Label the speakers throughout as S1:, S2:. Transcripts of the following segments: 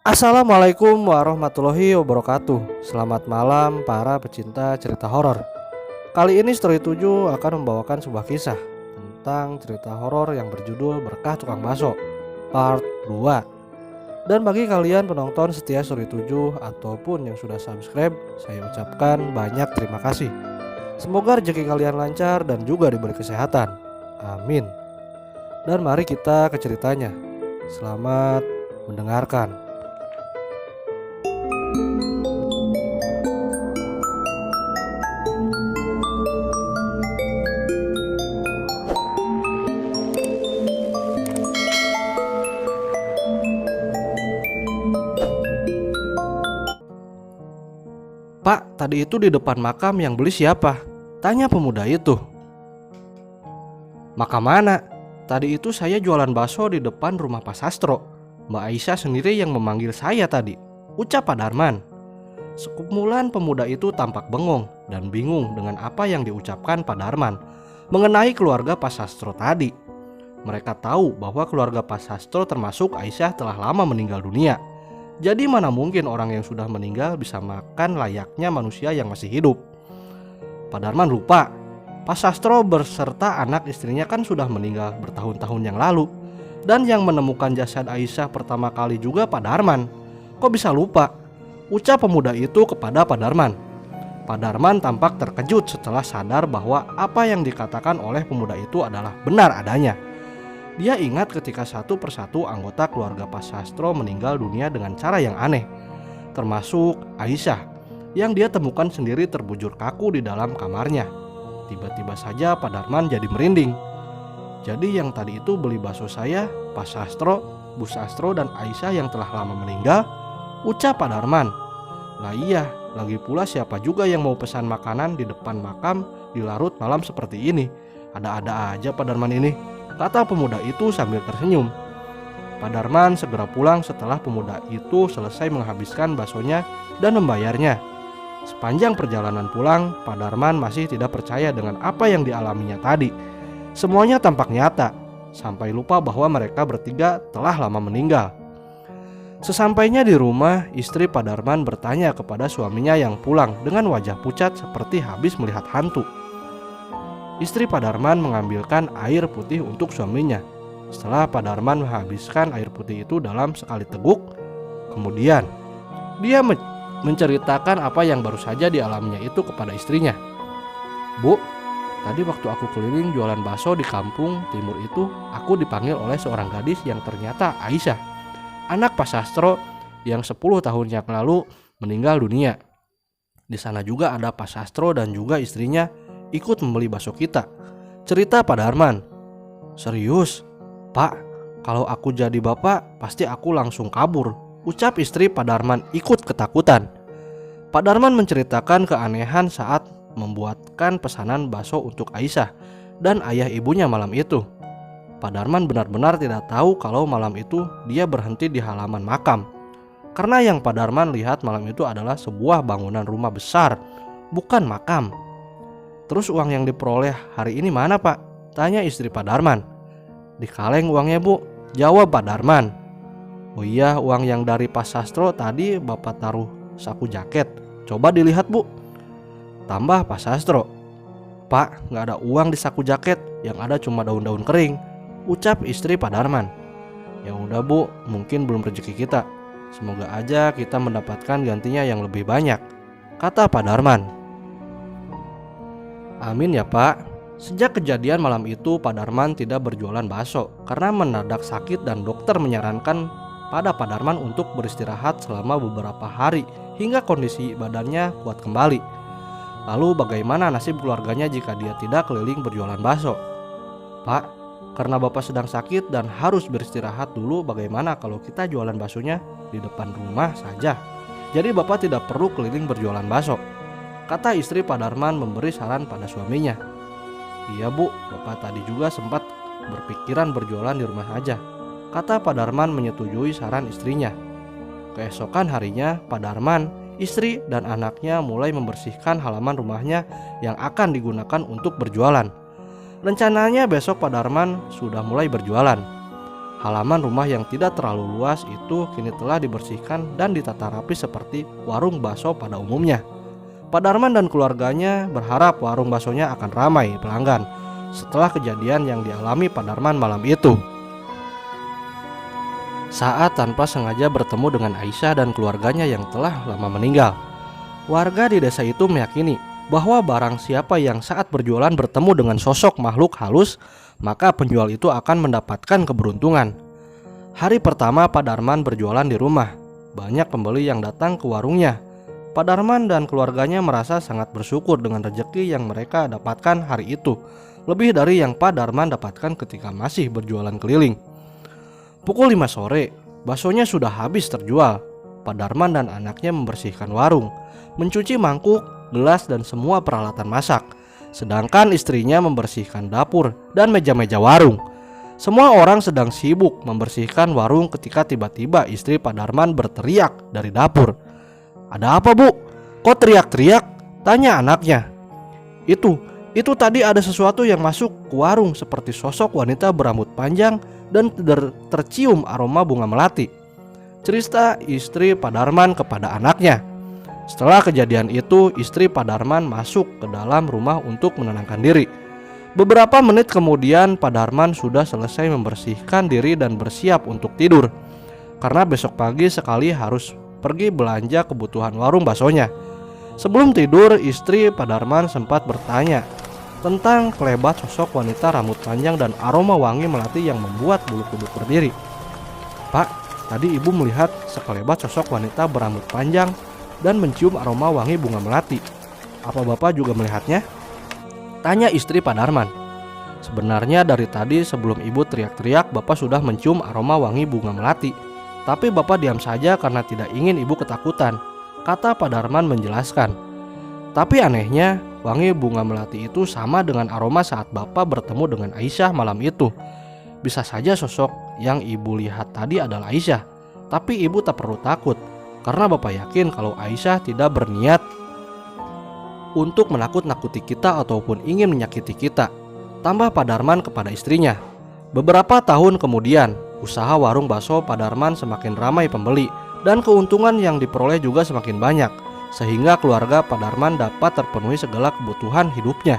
S1: Assalamualaikum warahmatullahi wabarakatuh. Selamat malam para pecinta cerita horor. Kali ini Story 7 akan membawakan sebuah kisah tentang cerita horor yang berjudul Berkah Tukang Bakso Part 2. Dan bagi kalian penonton setia Story 7 ataupun yang sudah subscribe, saya ucapkan banyak terima kasih. Semoga rezeki kalian lancar dan juga diberi kesehatan. Amin. Dan mari kita ke ceritanya. Selamat mendengarkan. "Pak, tadi itu di depan makam yang beli siapa?" tanya pemuda itu. "Makam mana? Tadi itu saya jualan bakso di depan rumah Pak Sastro. Mbak Aisyah sendiri yang memanggil saya tadi," ucap Pak Darman. Sekumpulan pemuda itu tampak bengong dan bingung dengan apa yang diucapkan Pak Darman mengenai keluarga Pak Sastro tadi. Mereka tahu bahwa keluarga Pak Sastro termasuk Aisyah telah lama meninggal dunia. Jadi mana mungkin orang yang sudah meninggal bisa makan layaknya manusia yang masih hidup. Pak Darman lupa, Pak Sastro berserta anak istrinya kan sudah meninggal bertahun-tahun yang lalu. Dan yang menemukan jasad Aisyah pertama kali juga Pak Darman. Kok bisa lupa? Ucap pemuda itu kepada Pak Darman. Pak Darman tampak terkejut setelah sadar bahwa apa yang dikatakan oleh pemuda itu adalah benar adanya. Dia ingat ketika satu persatu anggota keluarga Pak Sastro meninggal dunia dengan cara yang aneh, termasuk Aisyah yang dia temukan sendiri terbujur kaku di dalam kamarnya. Tiba-tiba saja Pak Darman jadi merinding. "Jadi yang tadi itu beli bakso saya, Pak Sastro, Bu Sastro dan Aisyah yang telah lama meninggal?" ucap Pak Darman. "Lah iya, lagi pula siapa juga yang mau pesan makanan di depan makam di larut malam seperti ini? Ada-ada aja Pak Darman ini," kata pemuda itu sambil tersenyum. Pak Darman segera pulang setelah pemuda itu selesai menghabiskan baksonya dan membayarnya. Sepanjang perjalanan pulang, Pak Darman masih tidak percaya dengan apa yang dialaminya tadi. Semuanya tampak nyata, sampai lupa bahwa mereka bertiga telah lama meninggal. Sesampainya di rumah, istri Pak Darman bertanya kepada suaminya yang pulang dengan wajah pucat seperti habis melihat hantu. Istri Pak Darman mengambilkan air putih untuk suaminya. Setelah Pak Darman menghabiskan air putih itu dalam sekali teguk, kemudian dia menceritakan apa yang baru saja dialaminya itu kepada istrinya. "Bu, tadi waktu aku keliling jualan bakso di kampung timur itu, aku dipanggil oleh seorang gadis yang ternyata Aisyah, anak Pak Sastro yang 10 tahun yang lalu meninggal dunia. Di sana juga ada Pak Sastro dan juga istrinya ikut membeli bakso kita," cerita Pak Darman. "Serius? Pak, kalau aku jadi bapak pasti aku langsung kabur," ucap istri Pak Darman ikut ketakutan. Pak Darman menceritakan keanehan saat membuatkan pesanan bakso untuk Aisyah dan ayah ibunya malam itu. Pak Darman benar-benar tidak tahu kalau malam itu dia berhenti di halaman makam. Karena yang Pak Darman lihat malam itu adalah sebuah bangunan rumah besar, bukan makam. "Terus uang yang diperoleh hari ini mana Pak?" tanya istri Pak Darman. "Di kaleng uangnya Bu," jawab Pak Darman. "Oh iya, uang yang dari Pak Sastro tadi Bapak taruh saku jaket. Coba dilihat Bu," tambah Pak Sastro. "Pak, gak ada uang di saku jaket, yang ada cuma daun-daun kering," ucap istri Pak Darman. "Ya udah Bu, mungkin belum rezeki kita. Semoga aja kita mendapatkan gantinya yang lebih banyak," kata Pak Darman. "Amin ya Pak." Sejak kejadian malam itu, Pak Darman tidak berjualan bakso karena mendadak sakit dan dokter menyarankan pada Pak Darman untuk beristirahat selama beberapa hari hingga kondisi badannya kuat kembali. Lalu bagaimana nasib keluarganya jika dia tidak keliling berjualan bakso? "Pak, karena Bapak sedang sakit dan harus beristirahat dulu, bagaimana kalau kita jualan baksonya di depan rumah saja? Jadi Bapak tidak perlu keliling berjualan bakso," kata istri Pak Darman memberi saran pada suaminya. "Iya Bu, Bapak tadi juga sempat berpikiran berjualan di rumah aja," kata Pak Darman menyetujui saran istrinya. Keesokan harinya, Pak Darman, istri dan anaknya mulai membersihkan halaman rumahnya yang akan digunakan untuk berjualan. Rencananya besok Pak Darman sudah mulai berjualan. Halaman rumah yang tidak terlalu luas itu kini telah dibersihkan dan ditata rapi seperti warung bakso pada umumnya. Pak Darman dan keluarganya berharap warung baksonya akan ramai pelanggan setelah kejadian yang dialami Pak Darman malam itu. Saat tanpa sengaja bertemu dengan Aisyah dan keluarganya yang telah lama meninggal, warga di desa itu meyakini bahwa barang siapa yang saat berjualan bertemu dengan sosok makhluk halus, maka penjual itu akan mendapatkan keberuntungan. Hari pertama Pak Darman berjualan di rumah, banyak pembeli yang datang ke warungnya. Pak Darman dan keluarganya merasa sangat bersyukur dengan rezeki yang mereka dapatkan hari itu, lebih dari yang Pak Darman dapatkan ketika masih berjualan keliling. Pukul 5 sore, baksonya sudah habis terjual. Pak Darman dan anaknya membersihkan warung, mencuci mangkuk, gelas dan semua peralatan masak. Sedangkan istrinya membersihkan dapur dan meja-meja warung. Semua orang sedang sibuk membersihkan warung ketika tiba-tiba istri Pak Darman berteriak dari dapur. "Ada apa, Bu? Kok teriak-teriak?" tanya anaknya. Itu tadi ada sesuatu yang masuk ke warung seperti sosok wanita berambut panjang dan tercium aroma bunga melati, cerita istri Pak Darman kepada anaknya. Setelah kejadian itu, istri Pak Darman masuk ke dalam rumah untuk menenangkan diri. Beberapa menit kemudian Pak Darman sudah selesai membersihkan diri dan bersiap untuk tidur, karena besok pagi sekali harus pergi belanja kebutuhan warung baksonya. Sebelum tidur, istri Pak Darman sempat bertanya tentang kelebat sosok wanita rambut panjang dan aroma wangi melati yang membuat bulu kuduk berdiri. "Pak, tadi ibu melihat sekelebat sosok wanita berambut panjang dan mencium aroma wangi bunga melati. Apa Bapak juga melihatnya?" tanya istri Pak Darman. "Sebenarnya dari tadi sebelum ibu teriak-teriak, Bapak sudah mencium aroma wangi bunga melati. Tapi Bapak diam saja karena tidak ingin ibu ketakutan," kata Pak Darman menjelaskan. "Tapi anehnya, wangi bunga melati itu sama dengan aroma saat Bapak bertemu dengan Aisyah malam itu. Bisa saja sosok yang ibu lihat tadi adalah Aisyah. Tapi ibu tak perlu takut, karena Bapak yakin kalau Aisyah tidak berniat untuk menakut-nakuti kita ataupun ingin menyakiti kita," tambah Pak Darman kepada istrinya. Beberapa tahun kemudian, usaha warung bakso Pak Darman semakin ramai pembeli dan keuntungan yang diperoleh juga semakin banyak, sehingga keluarga Pak Darman dapat terpenuhi segala kebutuhan hidupnya.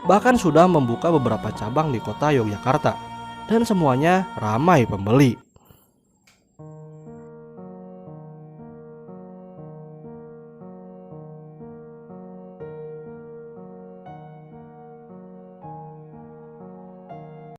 S1: Bahkan sudah membuka beberapa cabang di kota Yogyakarta dan semuanya ramai pembeli.